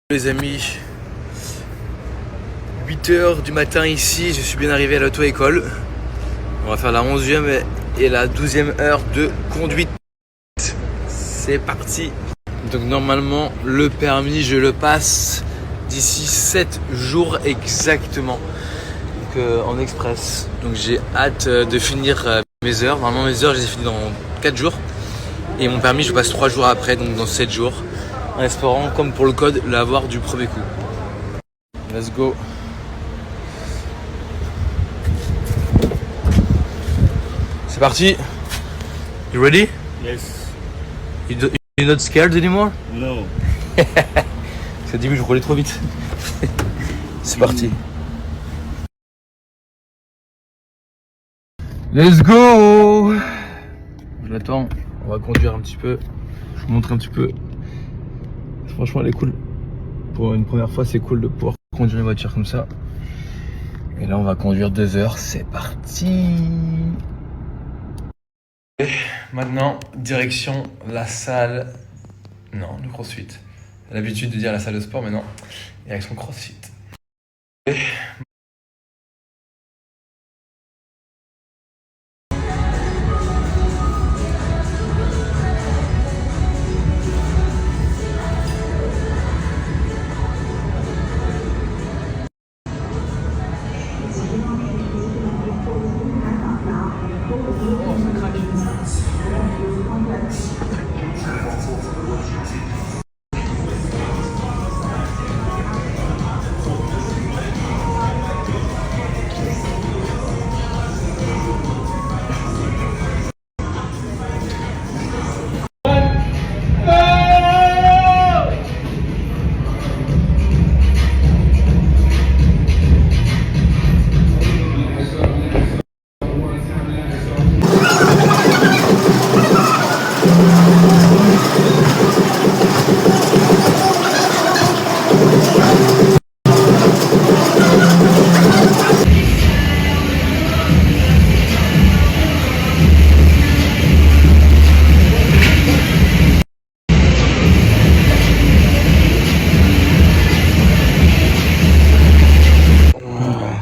Les amis, 8h du matin ici, je suis bien arrivé à l'auto-école. On va faire la 11e et la 12e heure de conduite. C'est parti. Donc normalement le permis je le passe d'ici 7 jours exactement. Donc en express. Donc j'ai hâte de finir mes heures. Normalement mes heures je les ai finies dans 4 jours. Et mon permis je passe 3 jours après, donc dans 7 jours. En espérant, comme pour le code, l'avoir du premier coup. Let's go. C'est parti. You ready? Yes. You're not scared anymore? No. Parce qu'au début je roulais trop vite. C'est parti. Let's go. Je l'attends. On va conduire un petit peu. Je vous montre un petit peu. Franchement elle est cool. Pour une première fois c'est cool de pouvoir conduire une voiture comme ça. Et là on va conduire 2 heures. C'est parti. Et maintenant direction la salle. Non, le CrossFit. J'ai l'habitude de dire la salle de sport mais non. Direction CrossFit.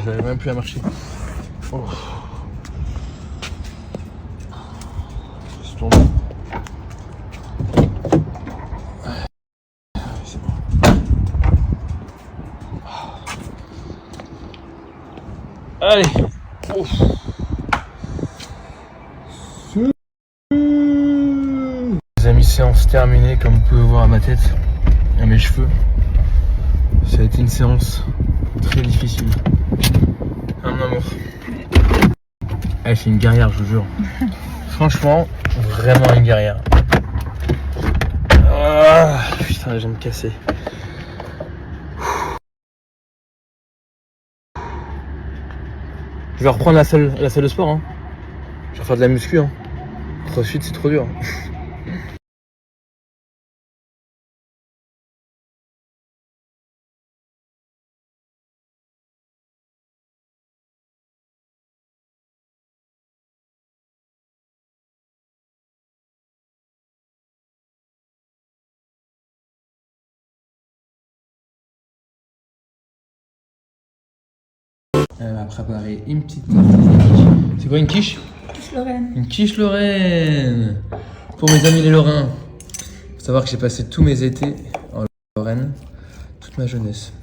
J'avais même plus à marcher. Oh. C'est tombé. C'est bon. Allez. Ouf. Les amis, séance terminée comme vous pouvez voir à ma tête, à mes cheveux. Ça a été une séance très difficile. Un amour. Elle fait une guerrière, je vous jure. Franchement, vraiment une guerrière. Ah, putain, les jambes cassées. Je vais reprendre la salle de sport. Hein. Je vais refaire de la muscu. Hein. CrossFit, c'est trop dur. Elle m'a préparé une petite quiche. C'est quoi une quiche? Quiche Lorraine. Une quiche Lorraine. Pour mes amis les Lorrains. Faut savoir que j'ai passé tous mes étés en Lorraine, toute ma jeunesse.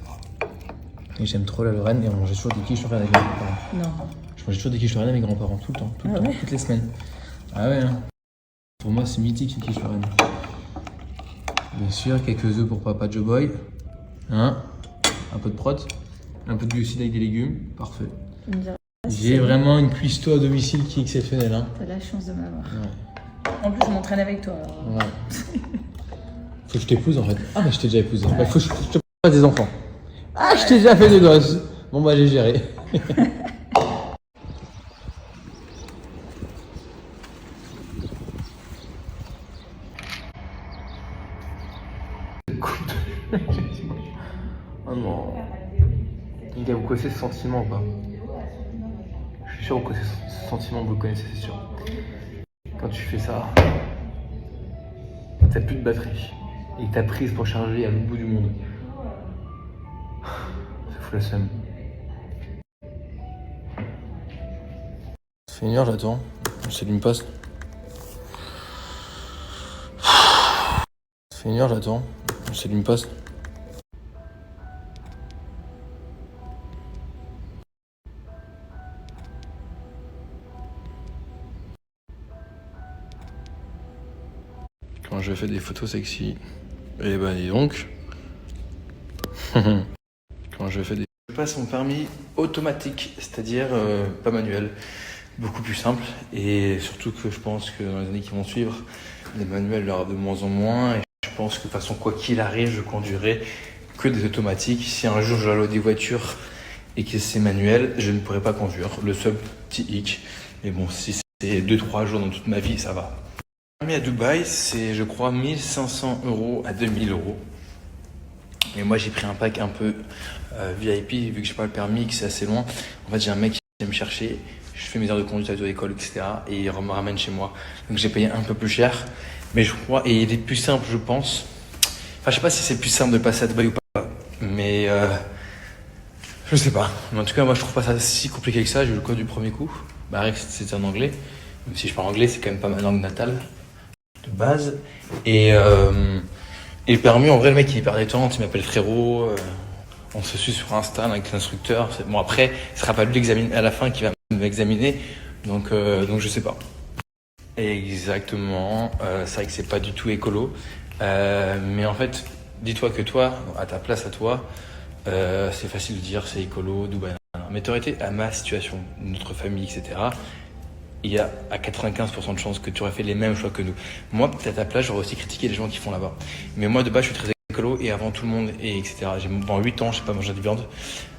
Et j'aime trop la Lorraine et on mangeait toujours des quiches Lorraine avec mes grands-parents. Non. Je mangeais toujours des quiches Lorraine avec mes grands-parents, tout le temps, Ouais. toutes les semaines. Ah ouais, hein. Pour moi c'est mythique une quiche Lorraine. Bien sûr, quelques œufs pour papa Joe Boy. Hein, un peu de prot, un peu de glucides avec des légumes, parfait. Tu me diras si J'ai c'est- vraiment une cuistot à domicile qui est exceptionnelle. Hein. T'as la chance de m'avoir. Ouais. En plus, je m'entraîne avec toi. Alors. Ouais. Faut que je t'épouse en fait. Ah, mais je t'ai déjà épousé. Bah, faut que je te fasse des enfants. Ah, je t'ai déjà fait des gosses. Bon, bah, j'ai géré. Oh non. Les gars, vous connaissez ce sentiment ou pas? Je suis sûr que vous connaissez ce sentiment, vous le connaissez, c'est sûr. Quand tu fais ça, t'as plus de batterie et que ta prise pour charger est à l'autre bout du monde. la seum. Ça fait 1 heure, j'attends. Je s'allume pas. Ça fait 1 heure, j'attends. Je s'allume pas. Quand je fais des photos sexy, et ben dis donc. Quand je fais des... Je passe mon permis automatique, c'est-à-dire pas manuel, beaucoup plus simple. Et surtout que je pense que dans les années qui vont suivre, les manuels il y aura de moins en moins. Et je pense que de toute façon, quoi qu'il arrive, je conduirai que des automatiques. Si un jour je dois louer des voitures et que c'est manuel, je ne pourrai pas conduire. Le seul petit hic. Mais bon, si c'est 2-3 jours dans toute ma vie, ça va. Le permis à Dubaï, c'est je crois 1500 € à 2000 €. Et moi j'ai pris un pack un peu VIP, vu que j'ai pas le permis, que c'est assez loin. En fait j'ai un mec qui vient me chercher, je fais mes heures de conduite à l'auto-école, etc. Et il me ramène chez moi. Donc j'ai payé un peu plus cher. Mais je crois, et il est plus simple je pense. Enfin je sais pas si c'est plus simple de passer à Dubaï ou pas. Mais je sais pas. Mais en tout cas moi je trouve pas ça si compliqué que ça. J'ai eu le code du premier coup. Bah Rex c'était en anglais. Même si je parle anglais, c'est quand même pas ma langue natale de base. Et le permis, en vrai, le mec, il est hyper détente, il m'appelle frérot, on se suit sur Insta avec l'instructeur. Bon, après, ce sera pas lui à la fin qui va m'examiner, donc je sais pas. Exactement, c'est vrai que c'est pas du tout écolo, mais en fait, dis-toi que toi, à ta place à toi, c'est facile de dire c'est écolo, Dubaï, mais t'aurais été à ma situation, notre famille, etc. Il y a à 95% de chances que tu aurais fait les mêmes choix que nous. Moi, peut-être à ta place, j'aurais aussi critiqué les gens qui font là-bas. Mais moi, de base, je suis très écolo et avant tout le monde, et etc. Pendant 8 ans, je n'ai pas mangé de viande,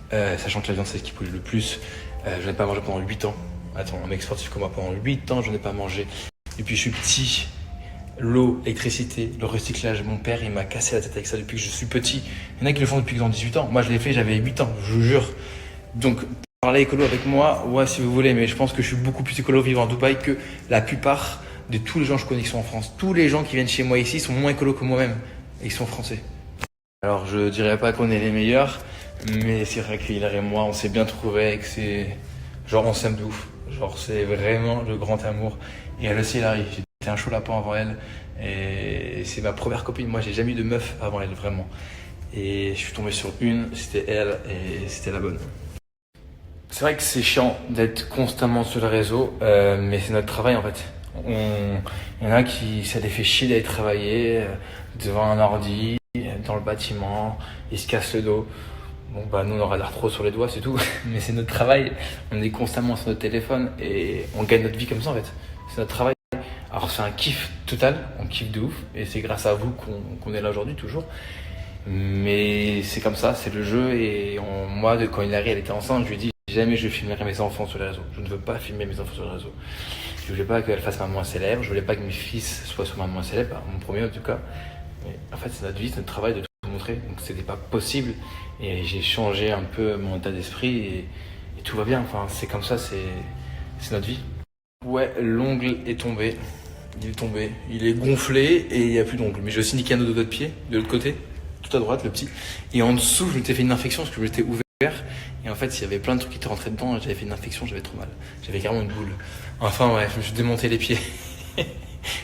sachant que la viande, c'est ce qui pollue le plus. Je n'ai pas mangé pendant 8 ans. Attends, un mec sportif comme moi, pendant 8 ans, je n'ai pas mangé. Depuis que je suis petit, l'eau, l'électricité, le recyclage, mon père, il m'a cassé la tête avec ça depuis que je suis petit. Il y en a qui le font depuis qu'ils ont 18 ans. Moi, je l'ai fait, j'avais 8 ans, je vous jure. Donc, parler écolo avec moi, ouais, si vous voulez, mais je pense que je suis beaucoup plus écolo vivant à Dubaï que la plupart de tous les gens que je connais qui sont en France. Tous les gens qui viennent chez moi ici sont moins écolos que moi-même et ils sont français. Alors, je dirais pas qu'on est les meilleurs, mais c'est vrai qu'Hilaire et moi, on s'est bien trouvé et que c'est... Genre, on s'aime de ouf. Genre, c'est vraiment le grand amour. Et elle aussi, elle arrive. J'étais un chaud lapin avant elle et c'est ma première copine. Moi, j'ai jamais eu de meuf avant elle, vraiment. Et je suis tombé sur une, c'était elle et c'était la bonne. C'est vrai que c'est chiant d'être constamment sur le réseau, mais c'est notre travail en fait. Il y en a qui, ça les fait chier d'aller travailler devant un ordi, dans le bâtiment, ils se cassent le dos. Bon bah nous on aura l'air trop sur les doigts, c'est tout, mais c'est notre travail. On est constamment sur notre téléphone et on gagne notre vie comme ça en fait. C'est notre travail. Alors c'est un kiff total, on kiffe de ouf, et c'est grâce à vous qu'on est là aujourd'hui toujours. Mais c'est comme ça, c'est le jeu, et moi quand Hilary elle était enceinte, je lui ai dit jamais je filmerai mes enfants sur les réseaux. Je ne veux pas filmer mes enfants sur les réseaux. Je voulais pas qu'elle fasse maman célèbre, je voulais pas que mes fils soient sur maman célèbre, mon premier en tout cas. Mais en fait c'est notre vie, c'est notre travail de tout montrer, donc c'était pas possible. Et j'ai changé un peu mon état d'esprit et tout va bien, enfin c'est comme ça, c'est notre vie. Ouais, l'ongle est tombé, il est tombé, il est gonflé et il n'y a plus d'ongle. Mais j'ai aussi niqué un autre doigt de pied, de l'autre côté, tout à droite, le petit. Et en dessous, je m'étais fait une infection parce que je m'étais ouvert. Et en fait, il y avait plein de trucs qui étaient rentrés dedans, j'avais fait une infection, j'avais trop mal. J'avais carrément une boule. Enfin ouais, je me suis démonté les pieds.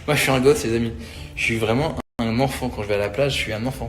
Moi, je suis un gosse, les amis. Je suis vraiment un enfant. Quand je vais à la plage, je suis un enfant.